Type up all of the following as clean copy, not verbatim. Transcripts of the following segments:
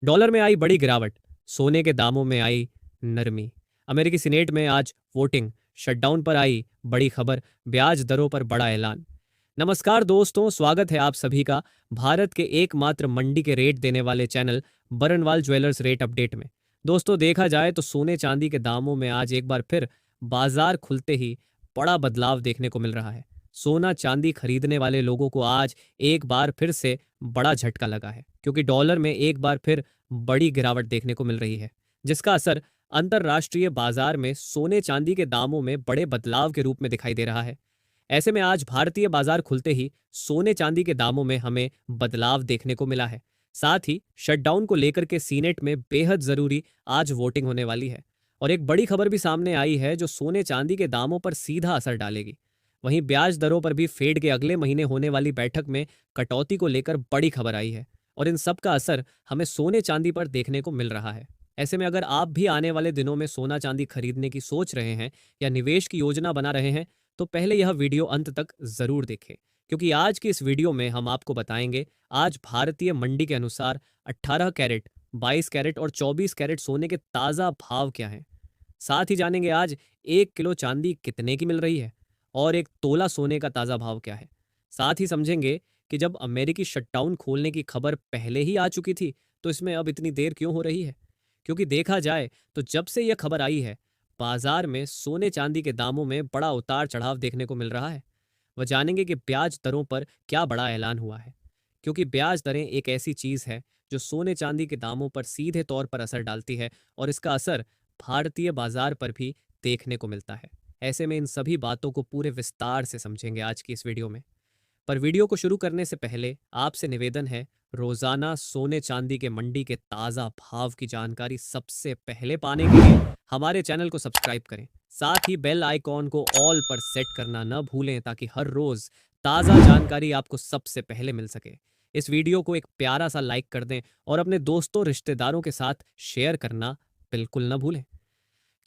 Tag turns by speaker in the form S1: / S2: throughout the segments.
S1: Dollar में आई बड़ी गिरावट, सोने के दामों में आई नरमी। अमेरिकी सीनेट में आज वोटिंग, शटडाउन पर आई बड़ी खबर, ब्याज दरों पर बड़ा ऐलान। नमस्कार दोस्तों, स्वागत है आप सभी का भारत के एकमात्र मंडी के रेट देने वाले channel Barnwal jewellers rate update में। दोस्तों, देखा जाए तो सोने चांदी के दामों में आज एक बार फिर बाजार खुलते ही बड़ा बदलाव देखने को मिल रहा है। सोना चांदी खरीदने वाले लोगों को आज एक बार फिर से बड़ा झटका लगा है, क्योंकि डॉलर में एक बार फिर बड़ी गिरावट देखने को मिल रही है, जिसका असर अंतर्राष्ट्रीय बाजार में सोने चांदी के दामों में बड़े बदलाव के रूप में दिखाई दे रहा है। ऐसे में आज भारतीय बाजार खुलते ही सोने चांदी के दामों में हमें बदलाव देखने को मिला है। साथ ही शटडाउन को लेकर के सीनेट में बेहद जरूरी आज वोटिंग होने वाली है, और एक बड़ी खबर भी सामने आई है जो सोने चांदी के दामों पर सीधा असर डालेगी। वहीं ब्याज दरों पर भी फेड के अगले महीने होने वाली बैठक में कटौती को लेकर बड़ी खबर आई है, और इन सब का असर हमें सोने चांदी पर देखने को मिल रहा है। ऐसे में अगर आप भी आने वाले दिनों में सोना चांदी खरीदने की सोच रहे हैं या निवेश की योजना बना रहे हैं, तो पहले यह वीडियो अंत तक जरूर देखें, क्योंकि आज की इस वीडियो में हम आपको बताएंगे आज भारतीय मंडी के अनुसार 18 कैरेट, 22 कैरेट और 24 कैरेट सोने के ताज़ा भाव क्या हैं। साथ ही जानेंगे आज 1 किलो चांदी कितने की मिल रही है और एक तोला सोने का ताज़ा भाव क्या है। साथ ही समझेंगे कि जब अमेरिकी शटडाउन खोलने की खबर पहले ही आ चुकी थी, तो इसमें अब इतनी देर क्यों हो रही है। क्योंकि देखा जाए तो जब से यह खबर आई है, बाजार में सोने चांदी के दामों में बड़ा उतार चढ़ाव देखने को मिल रहा है। वह जानेंगे कि ब्याज दरों पर क्या बड़ा ऐलान हुआ है, क्योंकि ब्याज दरें एक ऐसी चीज़ है जो सोने चांदी के दामों पर सीधे तौर पर असर डालती है, और इसका असर भारतीय बाजार पर भी देखने को मिलता है। ऐसे में इन सभी बातों को पूरे विस्तार से समझेंगे आज की इस वीडियो में। पर वीडियो को शुरू करने से पहले आपसे निवेदन है, रोजाना सोने चांदी के मंडी के ताज़ा भाव की जानकारी सबसे पहले पाने के लिए हमारे चैनल को सब्सक्राइब करें। साथ ही बेल आइकॉन को ऑल पर सेट करना न भूलें, ताकि हर रोज ताज़ा जानकारी आपको सबसे पहले मिल सके। इस वीडियो को एक प्यारा सा लाइक कर दें और अपने दोस्तों रिश्तेदारों के साथ शेयर करना बिल्कुल न भूलें।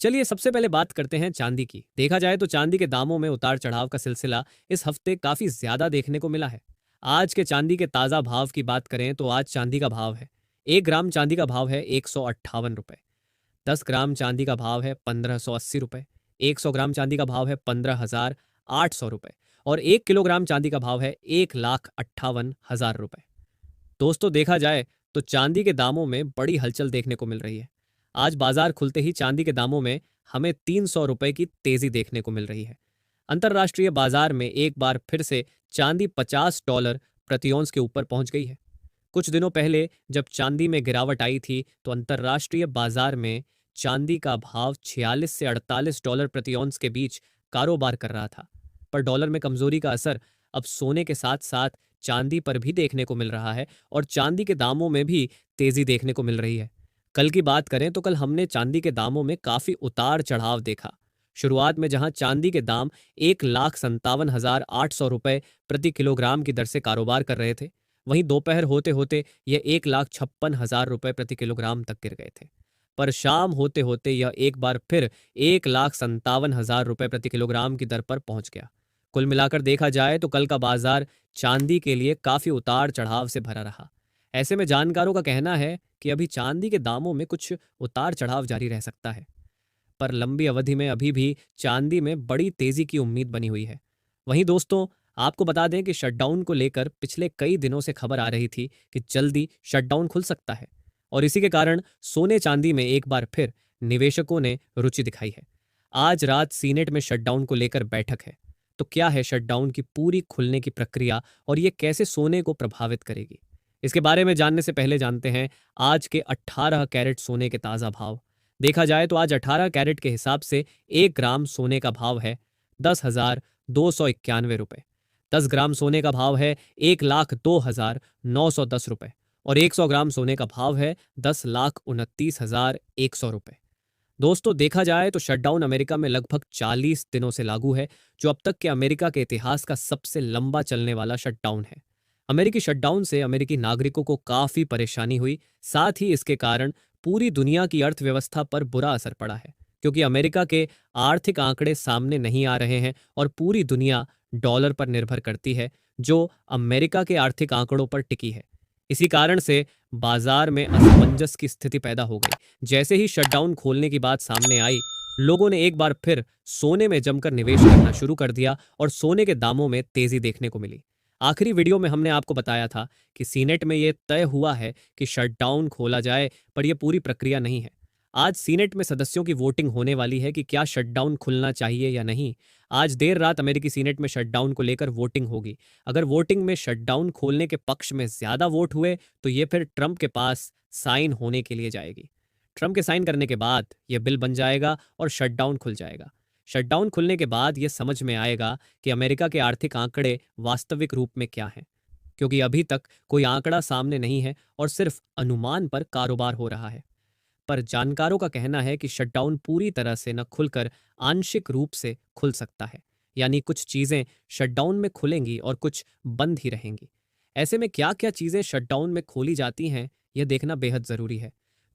S1: चलिए सबसे पहले बात करते हैं चांदी की। देखा जाए तो चांदी के दामों में उतार चढ़ाव का सिलसिला इस हफ्ते काफी ज्यादा देखने को मिला है। आज के चांदी के ताजा भाव की बात करें तो आज चांदी का भाव है, 1 ग्राम चांदी का भाव है 158 रुपए। 10 ग्राम चांदी का भाव है 1580 रुपए। 100 ग्राम चांदी का भाव है 15,800 रुपए। और 1 किलोग्राम चांदी का भाव है 1,58,000 रुपए। दोस्तों, देखा जाए तो चांदी के दामों में बड़ी हलचल देखने को मिल रही है। आज बाजार खुलते ही चांदी के दामों में हमें 300 रुपए की तेजी देखने को मिल रही है। अंतर्राष्ट्रीय बाजार में एक बार फिर से चांदी $50 प्रति औंस के ऊपर पहुंच गई है। कुछ दिनों पहले जब चांदी में गिरावट आई थी, तो अंतर्राष्ट्रीय बाजार में चांदी का भाव 46 से $48 प्रति औंस के बीच कारोबार कर रहा था। पर डॉलर में कमजोरी का असर अब सोने के साथ साथ चांदी पर भी देखने को मिल रहा है, और चांदी के दामों में भी तेजी देखने को मिल रही है। कल की बात करें तो कल हमने चांदी के दामों में काफी उतार चढ़ाव देखा। शुरुआत में जहां चांदी के दाम 1,57,800 रुपए प्रति किलोग्राम की दर से कारोबार कर रहे थे, वहीं दोपहर होते होते यह 1,56,000 रुपए प्रति किलोग्राम तक गिर गए थे। पर शाम होते होते यह एक बार फिर 1,57,000 रुपए प्रति किलोग्राम की दर पर पहुंच गया। कुल मिलाकर देखा जाए तो कल का बाजार चांदी के लिए काफी उतार चढ़ाव से भरा रहा। ऐसे में जानकारों का कहना है कि अभी चांदी के दामों में कुछ उतार चढ़ाव जारी रह सकता है, पर लंबी अवधि में अभी भी चांदी में बड़ी तेजी की उम्मीद बनी हुई है। वहीं दोस्तों, आपको बता दें कि शटडाउन को लेकर पिछले कई दिनों से खबर आ रही थी कि जल्दी शटडाउन खुल सकता है, और इसी के कारण सोने चांदी में एक बार फिर निवेशकों ने रुचि दिखाई है। आज रात सीनेट में शटडाउन को लेकर बैठक है। तो क्या है शटडाउन की पूरी खुलने की प्रक्रिया, और ये कैसे सोने को प्रभावित करेगी, इसके बारे में जानने से पहले जानते हैं आज के 18 कैरेट सोने के ताज़ा भाव। देखा जाए तो आज 18 कैरेट के हिसाब से 1 ग्राम सोने का भाव है 10,291 रुपए। 10 ग्राम सोने का भाव है 1,02,910 रुपए। और 100 ग्राम सोने का भाव है 10,29,100 रुपए। दोस्तों, देखा जाए तो शटडाउन अमेरिका में लगभग 40 दिनों से लागू है, जो अब तक के अमेरिका के इतिहास का सबसे लंबा चलने वाला शटडाउन है। अमेरिकी शटडाउन से अमेरिकी नागरिकों को काफी परेशानी हुई। साथ ही इसके कारण पूरी दुनिया की अर्थव्यवस्था पर बुरा असर पड़ा है, क्योंकि अमेरिका के आर्थिक आंकड़े सामने नहीं आ रहे हैं और पूरी दुनिया डॉलर पर निर्भर करती है, जो अमेरिका के आर्थिक आंकड़ों पर टिकी है। इसी कारण से बाजार में असमंजस की स्थिति पैदा हो गई। जैसे ही शटडाउन खोलने की बात सामने आई, लोगों ने एक बार फिर सोने में जमकर निवेश करना शुरू कर दिया और सोने के दामों में तेजी देखने को मिली। आखिरी वीडियो में हमने आपको बताया था कि सीनेट में यह तय हुआ है कि शटडाउन खोला जाए, पर यह पूरी प्रक्रिया नहीं है। आज सीनेट में सदस्यों की वोटिंग होने वाली है कि क्या शटडाउन खुलना चाहिए या नहीं। आज देर रात अमेरिकी सीनेट में शटडाउन को लेकर वोटिंग होगी। अगर वोटिंग में शटडाउन खोलने के पक्ष में ज्यादा वोट हुए तो ये फिर ट्रंप के पास साइन होने के लिए जाएगी। ट्रंप के साइन करने के बाद यह बिल बन जाएगा और शटडाउन खुल जाएगा। शटडाउन खुलने के बाद यह समझ में आएगा कि अमेरिका के आर्थिक आंकड़े वास्तविक रूप में क्या हैं, क्योंकि अभी तक कोई आंकड़ा सामने नहीं है और सिर्फ अनुमान पर कारोबार हो रहा है। पर जानकारों का कहना है कि शटडाउन पूरी तरह से न खुलकर आंशिक रूप से खुल सकता है, यानी कुछ चीजें शटडाउन में खुलेंगी और कुछ बंद ही रहेंगी। ऐसे में क्या क्या चीजें शटडाउन में खोली जाती हैं, यह देखना बेहद जरूरी है।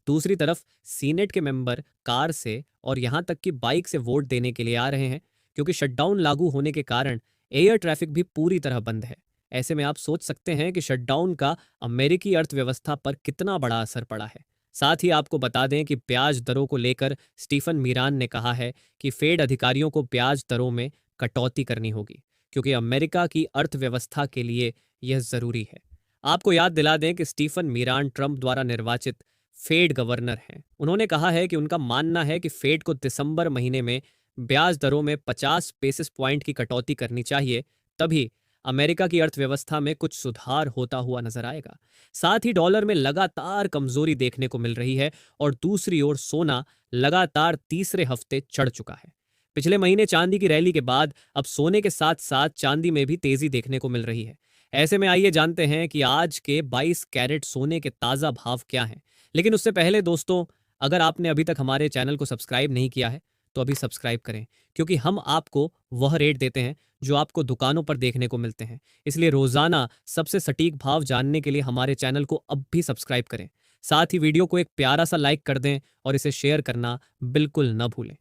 S1: दूसरी तरफ सीनेट के मेंबर कार से और यहां तक कि बाइक से वोट देने के लिए आ रहे हैं, क्योंकि शटडाउन लागू होने के कारण एयर ट्रैफिक भी पूरी तरह बंद है। ऐसे में आप सोच सकते हैं कि शटडाउन का अमेरिकी अर्थव्यवस्था पर कितना बड़ा असर पड़ा है। साथ ही आपको बता दें कि ब्याज दरों को लेकर स्टीफन मीरान ने कहा है कि फेड अधिकारियों को ब्याज दरों में कटौती करनी होगी, क्योंकि अमेरिका की अर्थव्यवस्था के लिए यह जरूरी है। आपको याद दिला दें कि स्टीफन मीरान ट्रंप द्वारा निर्वाचित फेड गवर्नर हैं। उन्होंने कहा है कि उनका मानना है कि फेड को दिसंबर महीने में ब्याज दरों में 50 बेसिस पॉइंट की कटौती करनी चाहिए, तभी अमेरिका की अर्थव्यवस्था में कुछ सुधार होता हुआ नजर आएगा। साथ ही डॉलर में लगातार कमजोरी देखने को मिल रही है और दूसरी ओर सोना लगातार तीसरे हफ्ते चढ़ चुका है। पिछले महीने चांदी की रैली के बाद अब सोने के साथ साथ चांदी में भी तेजी देखने को मिल रही है। ऐसे में आइए जानते हैं कि आज के 22 कैरेट सोने के ताजा भाव क्या हैं। लेकिन उससे पहले दोस्तों, अगर आपने अभी तक हमारे चैनल को सब्सक्राइब नहीं किया है तो अभी सब्सक्राइब करें, क्योंकि हम आपको वह रेट देते हैं जो आपको दुकानों पर देखने को मिलते हैं। इसलिए रोजाना सबसे सटीक भाव जानने के लिए हमारे चैनल को अब भी सब्सक्राइब करें। साथ ही वीडियो को एक प्यारा सा लाइक कर दें और इसे शेयर करना बिल्कुल न भूलें।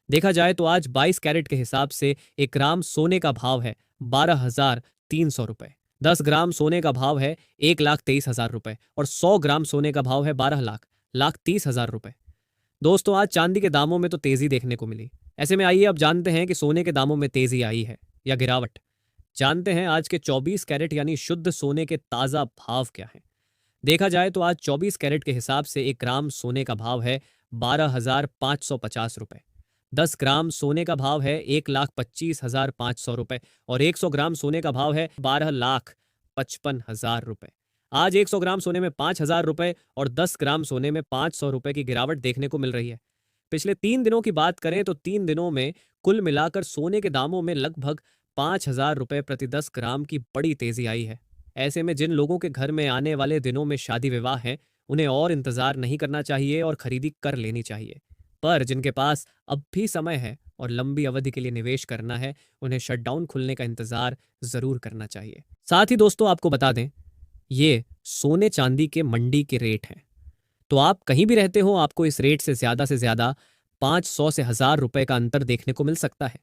S1: देखा जाए तो आज 22 कैरेट के हिसाब से 1 ग्राम सोने का भाव है 12,300 रुपए। 10 ग्राम सोने का भाव है 1,23,000 रुपए और 100 ग्राम सोने का भाव है 12,30,000 रुपए। दोस्तों, आज चांदी के दामों में तो तेजी देखने को मिली। ऐसे में आइए अब जानते हैं कि सोने के दामों में तेजी आई है या गिरावट। जानते हैं आज के 24 कैरेट यानी शुद्ध सोने के ताजा भाव क्या हैं। देखा जाए तो आज 24 कैरेट के हिसाब से 1 ग्राम सोने का भाव है 12,550 रुपए। 10 ग्राम सोने का भाव है 1,25,500 रुपए और 100 ग्राम सोने का भाव है 12,55,000 रुपए। आज 100 ग्राम सोने में 5,000 रुपए और 10 ग्राम सोने में 500 रुपए की गिरावट देखने को मिल रही है। पिछले 3 दिनों की बात करें तो 3 दिनों में कुल मिलाकर सोने के दामों में लगभग 5,000 रुपए प्रति 10 ग्राम की बड़ी तेजी आई है। ऐसे में जिन लोगों के घर में आने वाले दिनों में शादी विवाह है, उन्हें और इंतजार नहीं करना चाहिए और खरीदी कर लेनी चाहिए। पर जिनके पास अब भी समय है और लंबी अवधि के लिए निवेश करना है, उन्हें शटडाउन खुलने का इंतजार जरूर करना चाहिए। साथ ही दोस्तों, आपको बता दें, ये सोने चांदी के मंडी के रेट हैं। तो आप कहीं भी रहते हो, आपको इस रेट से ज्यादा 500 से 1,000 रुपए का अंतर देखने को मिल सकता है।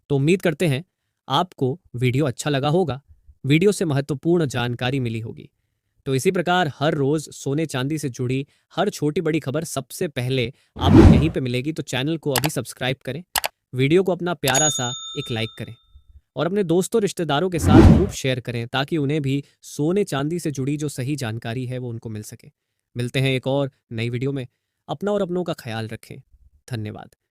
S1: तो उम्मीद करते हैं आपको वीडियो अच्छा लगा होगा, वीडियो से महत्वपूर्ण जानकारी मिली होगी। तो इसी प्रकार हर रोज सोने चांदी से जुड़ी हर छोटी बड़ी खबर सबसे पहले आपको यहीं पे मिलेगी। तो चैनल को अभी सब्सक्राइब करें, वीडियो को अपना प्यारा सा एक लाइक करें और अपने दोस्तों रिश्तेदारों के साथ खूब शेयर करें, ताकि उन्हें भी सोने चांदी से जुड़ी जो सही जानकारी है वो उनको मिल सके। मिलते हैं एक और नई वीडियो में। अपना और अपनों का ख्याल रखें। धन्यवाद।